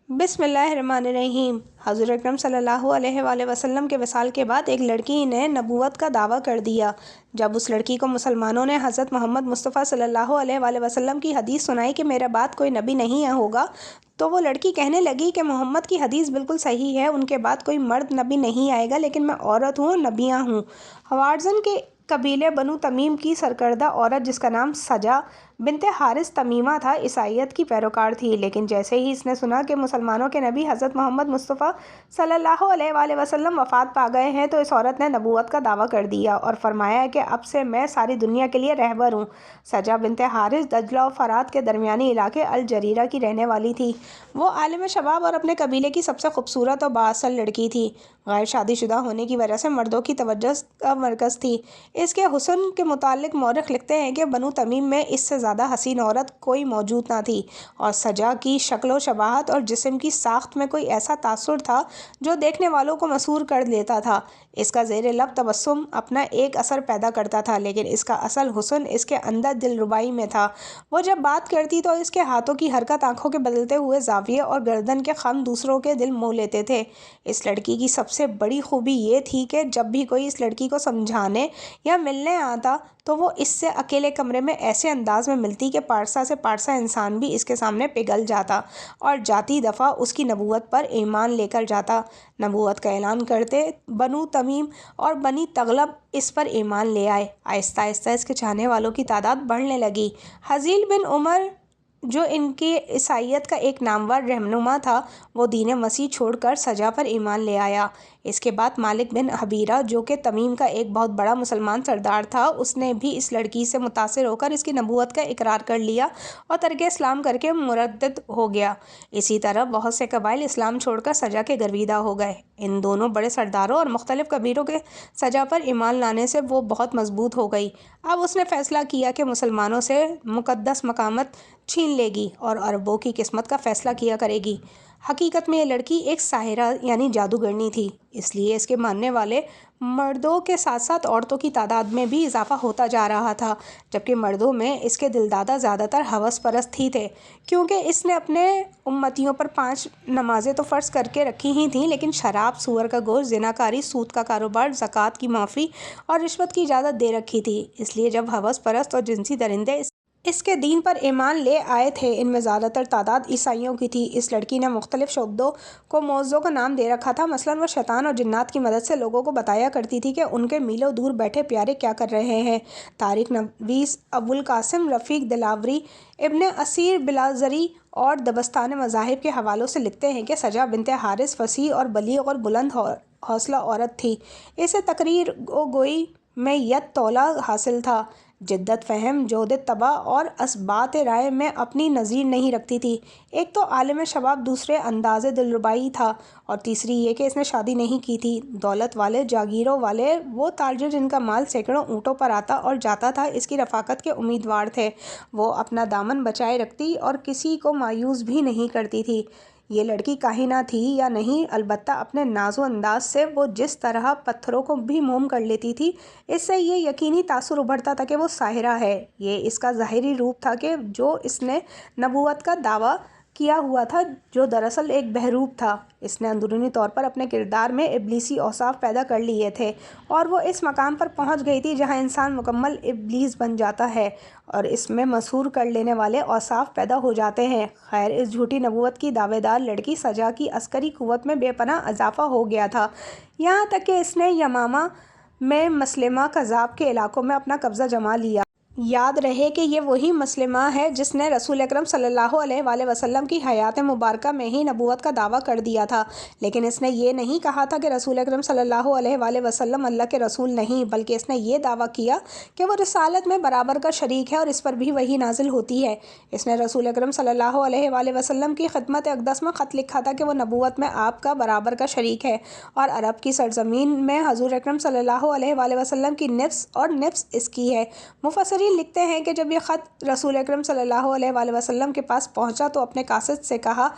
بسم اللہ الرحمن الرحیم۔ حضور اکرم صلی اللہ علیہ وآلہ وسلم کے وصال کے بعد ایک لڑکی نے نبوت کا دعویٰ کر دیا۔ جب اس لڑکی کو مسلمانوں نے حضرت محمد مصطفیٰ صلی اللہ علیہ وآلہ وسلم کی حدیث سنائی کہ میرے بعد کوئی نبی نہیں ہوگا، تو وہ لڑکی کہنے لگی کہ محمد کی حدیث بالکل صحیح ہے، ان کے بعد کوئی مرد نبی نہیں آئے گا، لیکن میں عورت ہوں، نبیہ ہوں۔ حوازن کے قبیلے بنو تمیم کی سرکردہ عورت جس کا نام سجا بنت حارث تمیمہ تھا، عیسائیت کی پیروکار تھی، لیکن جیسے ہی اس نے سنا کہ مسلمانوں کے نبی حضرت محمد مصطفیٰ صلی اللہ علیہ وآلہ وسلم وفات پا گئے ہیں، تو اس عورت نے نبوت کا دعویٰ کر دیا اور فرمایا کہ اب سے میں ساری دنیا کے لیے رہبر ہوں۔ سجا بنت حارث دجلہ و فرات کے درمیانی علاقے الجریرہ کی رہنے والی تھی۔ وہ عالم شباب اور اپنے قبیلے کی سب سے خوبصورت اور بااصل لڑکی تھی۔ غیر شادی شدہ ہونے کی وجہ سے مردوں کی توجہ کا مرکز تھی۔ اس کے حسن کے متعلق مورخ لکھتے ہیں کہ بنو تمیم میں اس سے زیادہ حسین عورت کوئی موجود نہ تھی، اور سجا کی شکل و شباہت اور جسم کی ساخت میں کوئی ایسا تاثر تھا جو دیکھنے والوں کو مسحور کر دیتا تھا۔ اس کا زیر لب تبسم اپنا ایک اثر پیدا کرتا تھا، لیکن اس کا اصل حسن اس کے اندر دلربائی میں تھا۔ وہ جب بات کرتی تو اس کے ہاتھوں کی حرکت آنکھوں کے بدلتے ہوئے زاویے اور گردن کے خم دوسروں کے دل موہ لیتے تھے۔ اس لڑکی کی سب سے بڑی خوبی یہ تھی کہ جب بھی کوئی اس لڑکی کو سمجھانے یا ملنے آتا تو وہ اس سے اکیلے کمرے میں ایسے انداز میں ملتی کہ پارسا سے پارسا انسان بھی اس کے سامنے پگھل جاتا اور جاتی دفعہ اس کی نبوت پر ایمان لے کر جاتا۔ نبوت کا اعلان کرتے بنو تمیم اور بنی تغلب اس پر ایمان لے آئے۔ آہستہ آہستہ اس کے چاہنے والوں کی تعداد بڑھنے لگی۔ حذیل بن عمر جو ان کی عیسائیت کا ایک نامور رہنما تھا، وہ دین مسیح چھوڑ کر سجا پر ایمان لے آیا۔ اس کے بعد مالک بن حبیرہ جو کہ تمیم کا ایک بہت بڑا مسلمان سردار تھا، اس نے بھی اس لڑکی سے متاثر ہو کر اس کی نبوت کا اقرار کر لیا اور ترک اسلام کر کے مرتد ہو گیا۔ اسی طرح بہت سے قبائل اسلام چھوڑ کر سجا کے گرویدہ ہو گئے۔ ان دونوں بڑے سرداروں اور مختلف قبیلوں کے سجا پر ایمان لانے سے وہ بہت مضبوط ہو گئی۔ اب اس نے فیصلہ کیا کہ مسلمانوں سے مقدس مقامات چھین لے گی اور عربوں کی قسمت کا فیصلہ کیا کرے گی۔ حقیقت میں یہ لڑکی ایک ساحرہ یعنی جادوگرنی تھی، اس لیے اس کے ماننے والے مردوں کے ساتھ ساتھ عورتوں کی تعداد میں بھی اضافہ ہوتا جا رہا تھا، جبکہ مردوں میں اس کے دلدادہ زیادہ تر ہوس پرست ہی تھے، کیونکہ اس نے اپنے امتیوں پر 5 نمازیں تو فرض کر کے رکھی ہی تھیں، لیکن شراب، سور کا گوشت، زناکاری، سود کا کاروبار، زکوٰۃ کی معافی اور رشوت کی اجازت دے رکھی تھی۔ اس لیے جب ہوس پرست اور جنسی درندے اس کے دین پر ایمان لے آئے تھے، ان میں زیادہ تر تعداد عیسائیوں کی تھی۔ اس لڑکی نے مختلف شعبدوں کو موضوع کا نام دے رکھا تھا، مثلاً وہ شیطان اور جنات کی مدد سے لوگوں کو بتایا کرتی تھی کہ ان کے میلوں دور بیٹھے پیارے کیا کر رہے ہیں۔ تاریخ نویس ابوالقاسم رفیق دلاوری ابن اسیر بلازری اور دبستان مذاہب کے حوالوں سے لکھتے ہیں کہ سجا بنت حارث فصیح اور بلیغ اور بلند حوصلہ عورت تھی۔ اسے تقریر و گوئی میں ید تولا حاصل تھا، جدت فہم، جودت طبع اور اثبات رائے میں اپنی نظیر نہیں رکھتی تھی۔ ایک تو عالم شباب، دوسرے انداز دلربائی تھا، اور تیسری یہ کہ اس نے شادی نہیں کی تھی۔ دولت والے، جاگیروں والے، وہ تاجر جن کا مال سینکڑوں اونٹوں پر آتا اور جاتا تھا، اس کی رفاقت کے امیدوار تھے۔ وہ اپنا دامن بچائے رکھتی اور کسی کو مایوس بھی نہیں کرتی تھی۔ یہ لڑکی کاہنہ تھی یا نہیں، البتہ اپنے ناز و انداز سے وہ جس طرح پتھروں کو بھی موم کر لیتی تھی، اس سے یہ یقینی تاثر ابھرتا تھا کہ وہ ساحرہ ہے۔ یہ اس کا ظاہری روپ تھا کہ جو اس نے نبوت کا دعویٰ کیا ہوا تھا، جو دراصل ایک بہروپ تھا۔ اس نے اندرونی طور پر اپنے کردار میں ابلیسی اوصاف پیدا کر لیے تھے، اور وہ اس مقام پر پہنچ گئی تھی جہاں انسان مکمل ابلیس بن جاتا ہے اور اس میں مسحور کر لینے والے اوصاف پیدا ہو جاتے ہیں۔ خیر، اس جھوٹی نبوت کی دعوے دار لڑکی سجا کی عسکری قوت میں بے پناہ اضافہ ہو گیا تھا، یہاں تک کہ اس نے یمامہ میں مسلمہ کذاب کے علاقوں میں اپنا قبضہ جما لیا۔ یاد رہے کہ یہ وہی مسلمہ ہے جس نے رسول اکرم صلی اللہ علیہ وآلہ وسلم کی حیات مبارکہ میں ہی نبوت کا دعویٰ کر دیا تھا، لیکن اس نے یہ نہیں کہا تھا کہ رسول اکرم صلی اللہ علیہ وآلہ وسلم اللہ کے رسول نہیں، بلکہ اس نے یہ دعویٰ کیا کہ وہ رسالت میں برابر کا شریک ہے اور اس پر بھی وحی نازل ہوتی ہے۔ اس نے رسول اکرم صلی اللہ علیہ وآلہ وسلم کی خدمت اقدس میں خط لکھا تھا کہ وہ نبوت میں آپ کا برابر کا شریک ہے، اور عرب کی سرزمین میں حضور اکرم صلی اللہ علیہ وآلہ وسلم کی نفس اور نفس اس کی ہے۔ مفسرین لکھتے ہیں کہ جب یہ خط رسول اکرم صلی اللہ علیہ وآلہ وسلم کے پاس پہنچا تو اپنے قاصد سے کہا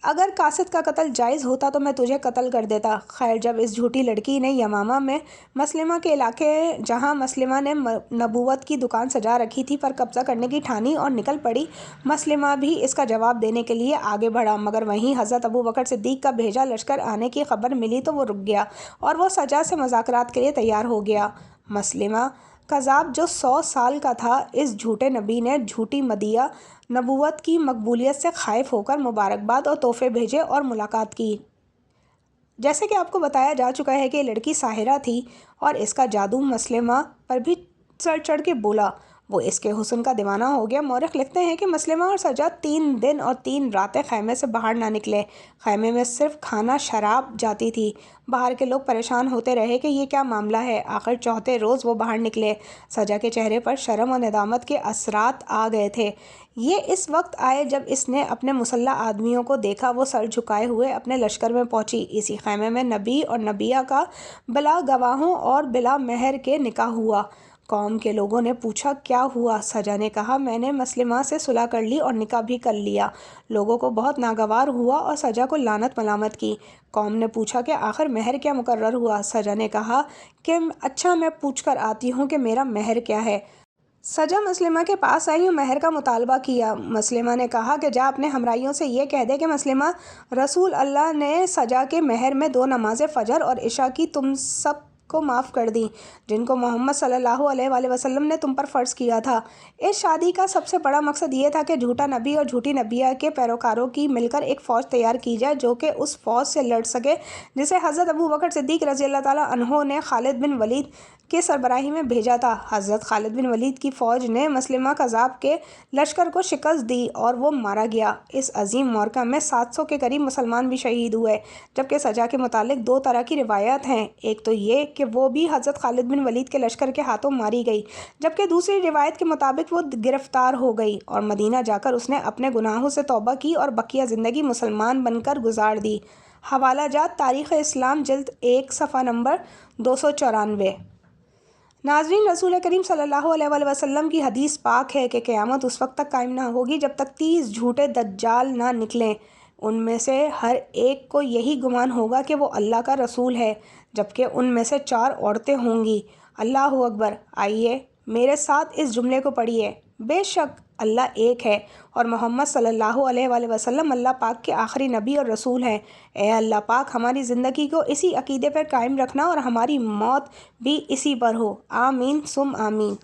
اگر قاصد کا قتل جائز ہوتا تو میں تجھے قتل کر دیتا۔ خیر جب اس جھوٹی لڑکی نے یمامہ میں مسلمہ کے علاقے جہاں مسلمہ نے نبوت کی دکان سجا رکھی تھی پر قبضہ کرنے کی ٹھانی اور نکل پڑی، مسلمہ بھی اس کا جواب دینے کے لیے آگے بڑھا، مگر وہیں حضرت ابوبکر صدیق کا بھیجا لشکر آنے کی خبر ملی تو وہ رک گیا اور وہ سجا سے مذاکرات کے لیے تیار ہو گیا۔ مسلمہ کذاب جو 100 سال کا تھا، اس جھوٹے نبی نے جھوٹی مدعی نبوت کی مقبولیت سے خائف ہو کر مبارکباد اور تحفے بھیجے اور ملاقات کی۔ جیسے کہ آپ کو بتایا جا چکا ہے کہ یہ لڑکی ساحرہ تھی اور اس کا جادو مسلمہ پر بھی چڑھ کے بولا، وہ اس کے حسن کا دیوانہ ہو گیا۔ مورخ لکھتے ہیں کہ مسلمہ اور سجا 3 دن اور 3 راتیں خیمے سے باہر نہ نکلے۔ خیمے میں صرف کھانا شراب جاتی تھی۔ باہر کے لوگ پریشان ہوتے رہے کہ یہ کیا معاملہ ہے۔ آخر 4تھے روز وہ باہر نکلے۔ سجا کے چہرے پر شرم اور ندامت کے اثرات آ گئے تھے۔ یہ اس وقت آئے جب اس نے اپنے مسلح آدمیوں کو دیکھا، وہ سر جھکائے ہوئے اپنے لشکر میں پہنچی۔ اسی خیمے میں نبی اور نبیہ کا بلا گواہوں اور بلا مہر کے نکاح ہوا۔ قوم کے لوگوں نے پوچھا کیا ہوا؟ سجا نے کہا میں نے مسلمہ سے صلح کر لی اور نکاح بھی کر لیا۔ لوگوں کو بہت ناگوار ہوا اور سجا کو لعنت ملامت کی۔ قوم نے پوچھا کہ آخر مہر کیا مقرر ہوا؟ سجا نے کہا کہ اچھا میں پوچھ کر آتی ہوں کہ میرا مہر کیا ہے۔ سجا مسلمہ کے پاس آئی اور مہر کا مطالبہ کیا۔ مسلمہ نے کہا کہ جا اپنے ہمراہیوں سے یہ کہہ دے کہ مسلمہ رسول اللہ نے سجا کے مہر میں 2 نمازیں فجر اور عشاء کی تم سب کو معاف کر دیں، جن کو محمد صلی اللہ علیہ وآلہ وسلم نے تم پر فرض کیا تھا۔ اس شادی کا سب سے بڑا مقصد یہ تھا کہ جھوٹا نبی اور جھوٹی نبیہ کے پیروکاروں کی مل کر ایک فوج تیار کی جائے جو کہ اس فوج سے لڑ سکے جسے حضرت ابوبکر صدیق رضی اللہ تعالیٰ عنہ نے خالد بن ولید کی سربراہی میں بھیجا تھا۔ حضرت خالد بن ولید کی فوج نے مسلمہ کذاب کے لشکر کو شکست دی اور وہ مارا گیا۔ اس عظیم معرکہ میں 700 کے قریب مسلمان بھی شہید ہوئے، جبکہ سجا کے متعلق 2 طرح کی روایات ہیں۔ ایک تو یہ کہ وہ بھی حضرت خالد بن ولید کے لشکر کے ہاتھوں ماری گئی، جبکہ دوسری روایت کے مطابق وہ گرفتار ہو گئی اور مدینہ جا کر اس نے اپنے گناہوں سے توبہ کی اور بقیہ زندگی مسلمان بن کر گزار دی۔ حوالہ جات: تاریخ اسلام جلد 1 صفحہ نمبر 294۔ ناظرین، رسول کریم صلی اللہ علیہ وآلہ وسلم کی حدیث پاک ہے کہ قیامت اس وقت تک قائم نہ ہوگی جب تک 30 جھوٹے دجال نہ نکلیں۔ ان میں سے ہر ایک کو یہی گمان ہوگا کہ وہ اللہ کا رسول ہے، جبکہ ان میں سے 4 عورتیں ہوں گی۔ اللہ اکبر! آئیے میرے ساتھ اس جملے کو پڑھیے: بے شک اللہ ایک ہے اور محمد صلی اللہ علیہ وآلہ وسلم اللہ پاک کے آخری نبی اور رسول ہیں۔ اے اللہ پاک، ہماری زندگی کو اسی عقیدے پر قائم رکھنا اور ہماری موت بھی اسی پر ہو۔ آمین ثم آمین۔